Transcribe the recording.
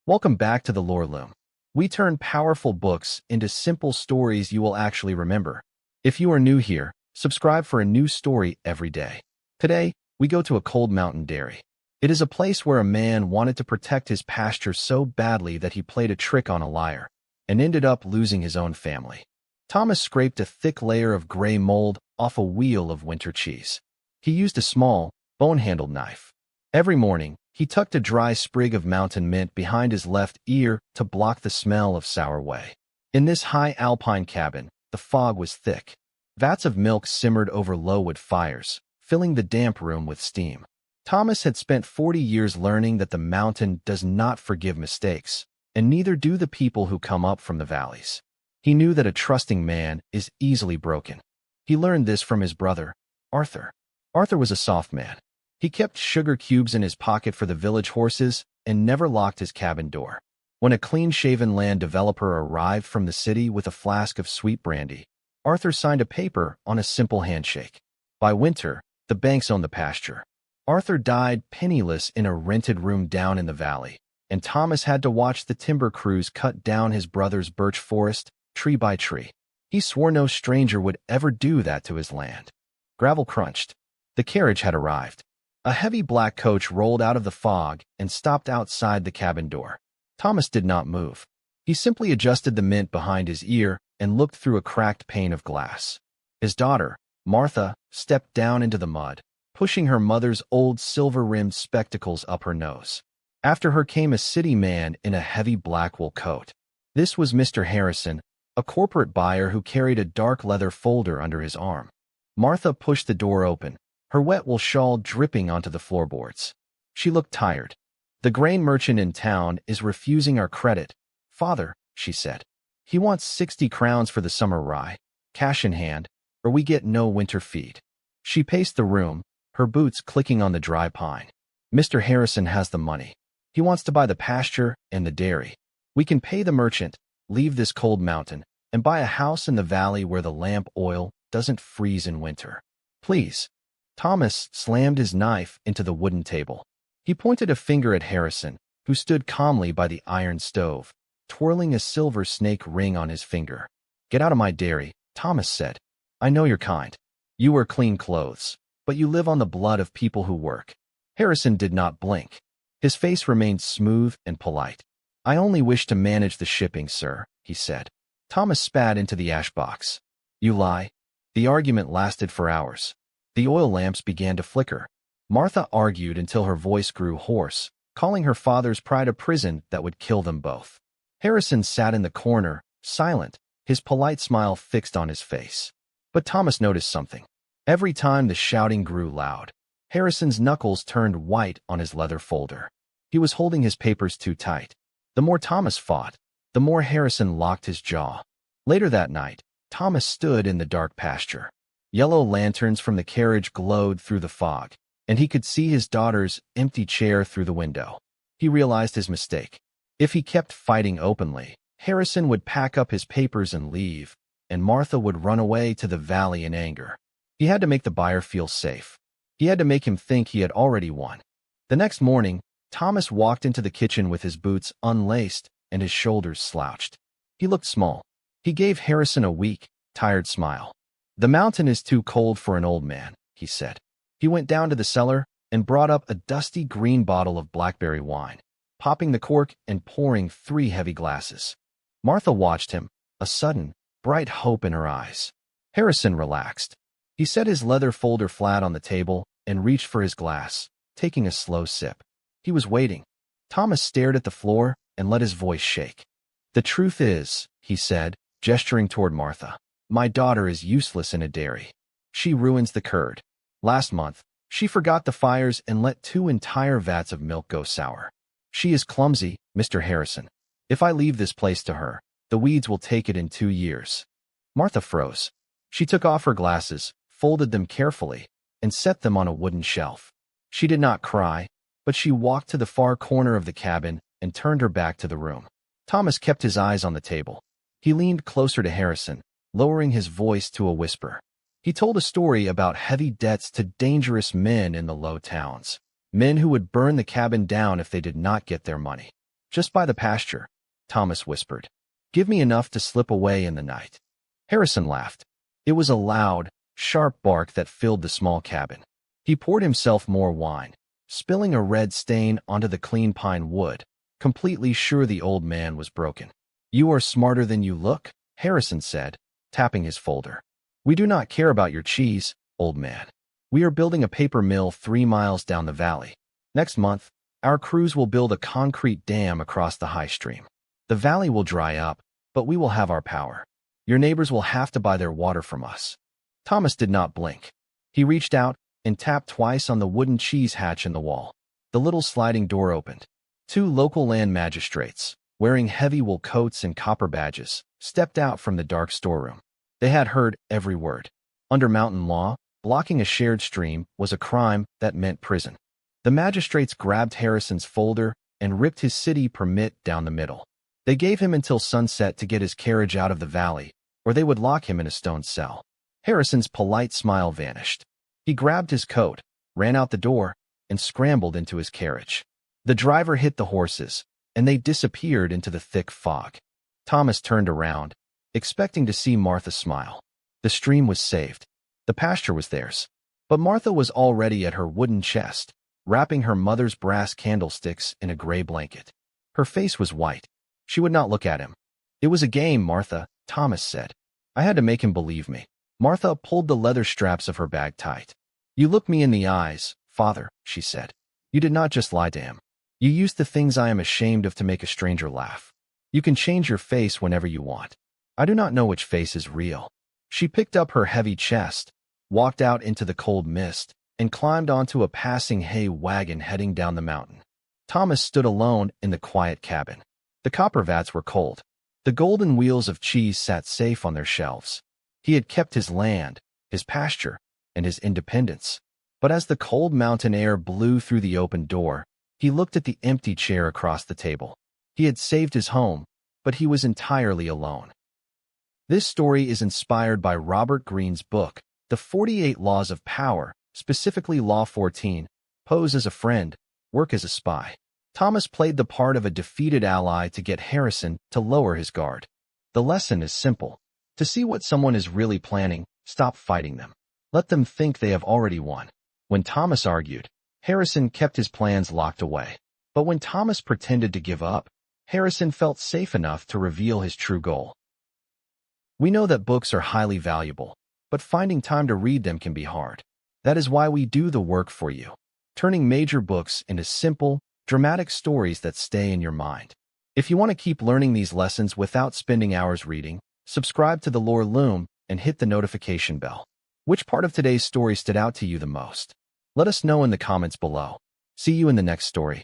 Welcome back to the Loom. We turn powerful books into simple stories you will actually remember. If you are new here, subscribe for a new story every day. Today, we go to a cold mountain dairy. It is a place where a man wanted to protect his pasture so badly that he played a trick on a liar and ended up losing his own family. Thomas scraped a thick layer of gray mold off a wheel of winter cheese. He used a small, bone-handled knife. Every morning, he tucked a dry sprig of mountain mint behind his left ear to block the smell of sour whey. In this high alpine cabin, the fog was thick. Vats of milk simmered over low wood fires, filling the damp room with steam. Thomas had spent 40 years learning that the mountain does not forgive mistakes, and neither do the people who come up from the valleys. He knew that a trusting man is easily broken. He learned this from his brother, Arthur. Arthur was a soft man. He kept sugar cubes in his pocket for the village horses and never locked his cabin door. When a clean-shaven land developer arrived from the city with a flask of sweet brandy, Arthur signed a paper on a simple handshake. By winter, the banks owned the pasture. Arthur died penniless in a rented room down in the valley, and Thomas had to watch the timber crews cut down his brother's birch forest, tree by tree. He swore no stranger would ever do that to his land. Gravel crunched. The carriage had arrived. A heavy black coach rolled out of the fog and stopped outside the cabin door. Thomas did not move. He simply adjusted the mint behind his ear and looked through a cracked pane of glass. His daughter, Martha, stepped down into the mud, pushing her mother's old silver-rimmed spectacles up her nose. After her came a city man in a heavy black wool coat. This was Mr. Harrison, a corporate buyer who carried a dark leather folder under his arm. Martha pushed the door open, her wet wool shawl dripping onto the floorboards. She looked tired. "The grain merchant in town is refusing our credit, Father," she said. "He wants 60 crowns for the summer rye, cash in hand, or we get no winter feed." She paced the room, her boots clicking on the dry pine. "Mr. Harrison has the money. He wants to buy the pasture and the dairy. We can pay the merchant, leave this cold mountain, and buy a house in the valley where the lamp oil doesn't freeze in winter. Please." Thomas slammed his knife into the wooden table. He pointed a finger at Harrison, who stood calmly by the iron stove, twirling a silver snake ring on his finger. "Get out of my dairy," Thomas said. "I know you're kind. You wear clean clothes, but you live on the blood of people who work." Harrison did not blink. His face remained smooth and polite. "I only wish to manage the shipping, sir," he said. Thomas spat into the ash box. "You lie." The argument lasted for hours. The oil lamps began to flicker. Martha argued until her voice grew hoarse, calling her father's pride a prison that would kill them both. Harrison sat in the corner, silent, his polite smile fixed on his face. But Thomas noticed something. Every time the shouting grew loud, Harrison's knuckles turned white on his leather folder. He was holding his papers too tight. The more Thomas fought, the more Harrison locked his jaw. Later that night, Thomas stood in the dark pasture. Yellow lanterns from the carriage glowed through the fog, and he could see his daughter's empty chair through the window. He realized his mistake. If he kept fighting openly, Harrison would pack up his papers and leave, and Martha would run away to the valley in anger. He had to make the buyer feel safe. He had to make him think he had already won. The next morning, Thomas walked into the kitchen with his boots unlaced and his shoulders slouched. He looked small. He gave Harrison a weak, tired smile. "The mountain is too cold for an old man," he said. He went down to the cellar and brought up a dusty green bottle of blackberry wine, popping the cork and pouring 3 heavy glasses. Martha watched him, a sudden, bright hope in her eyes. Harrison relaxed. He set his leather folder flat on the table and reached for his glass, taking a slow sip. He was waiting. Thomas stared at the floor and let his voice shake. "The truth is," he said, gesturing toward Martha, "my daughter is useless in a dairy. She ruins the curd. Last month, she forgot the fires and let 2 entire vats of milk go sour. She is clumsy, Mr. Harrison. If I leave this place to her, the weeds will take it in 2 years." Martha froze. She took off her glasses, folded them carefully, and set them on a wooden shelf. She did not cry, but she walked to the far corner of the cabin and turned her back to the room. Thomas kept his eyes on the table. He leaned closer to Harrison, lowering his voice to a whisper. He told a story about heavy debts to dangerous men in the low towns, men who would burn the cabin down if they did not get their money. Just by the pasture, Thomas whispered. Give me enough to slip away in the night. Harrison laughed. It was a loud, sharp bark that filled the small cabin. He poured himself more wine, spilling a red stain onto the clean pine wood, completely sure the old man was broken. You are smarter than you look, Harrison said, tapping his folder. We do not care about your cheese, old man. We are building a paper mill 3 miles down the valley. Next month, our crews will build a concrete dam across the high stream. The valley will dry up, but we will have our power. Your neighbors will have to buy their water from us. Thomas did not blink. He reached out and tapped twice on the wooden cheese hatch in the wall. The little sliding door opened. 2 local land magistrates, wearing heavy wool coats and copper badges, stepped out from the dark storeroom. They had heard every word. Under mountain law, blocking a shared stream was a crime that meant prison. The magistrates grabbed Harrison's folder and ripped his city permit down the middle. They gave him until sunset to get his carriage out of the valley, or they would lock him in a stone cell. Harrison's polite smile vanished. He grabbed his coat, ran out the door, and scrambled into his carriage. The driver hit the horses, and they disappeared into the thick fog. Thomas turned around, expecting to see Martha smile. The stream was saved. The pasture was theirs. But Martha was already at her wooden chest, wrapping her mother's brass candlesticks in a gray blanket. Her face was white. She would not look at him. It was a game, Martha, Thomas said. I had to make him believe me. Martha pulled the leather straps of her bag tight. You look me in the eyes, Father, she said. You did not just lie to him. You used the things I am ashamed of to make a stranger laugh. You can change your face whenever you want. I do not know which face is real. She picked up her heavy chest, walked out into the cold mist, and climbed onto a passing hay wagon heading down the mountain. Thomas stood alone in the quiet cabin. The copper vats were cold. The golden wheels of cheese sat safe on their shelves. He had kept his land, his pasture, and his independence. But as the cold mountain air blew through the open door, he looked at the empty chair across the table. He had saved his home, but he was entirely alone. This story is inspired by Robert Greene's book, The 48 Laws of Power, specifically Law 14, Pose as a Friend, Work as a Spy. Thomas played the part of a defeated ally to get Harrison to lower his guard. The lesson is simple. To see what someone is really planning, stop fighting them. Let them think they have already won. When Thomas argued, Harrison kept his plans locked away. But when Thomas pretended to give up, Harrison felt safe enough to reveal his true goal. We know that books are highly valuable, but finding time to read them can be hard. That is why we do the work for you, turning major books into simple, dramatic stories that stay in your mind. If you want to keep learning these lessons without spending hours reading, subscribe to the Loom and hit the notification bell. Which part of today's story stood out to you the most? Let us know in the comments below. See you in the next story.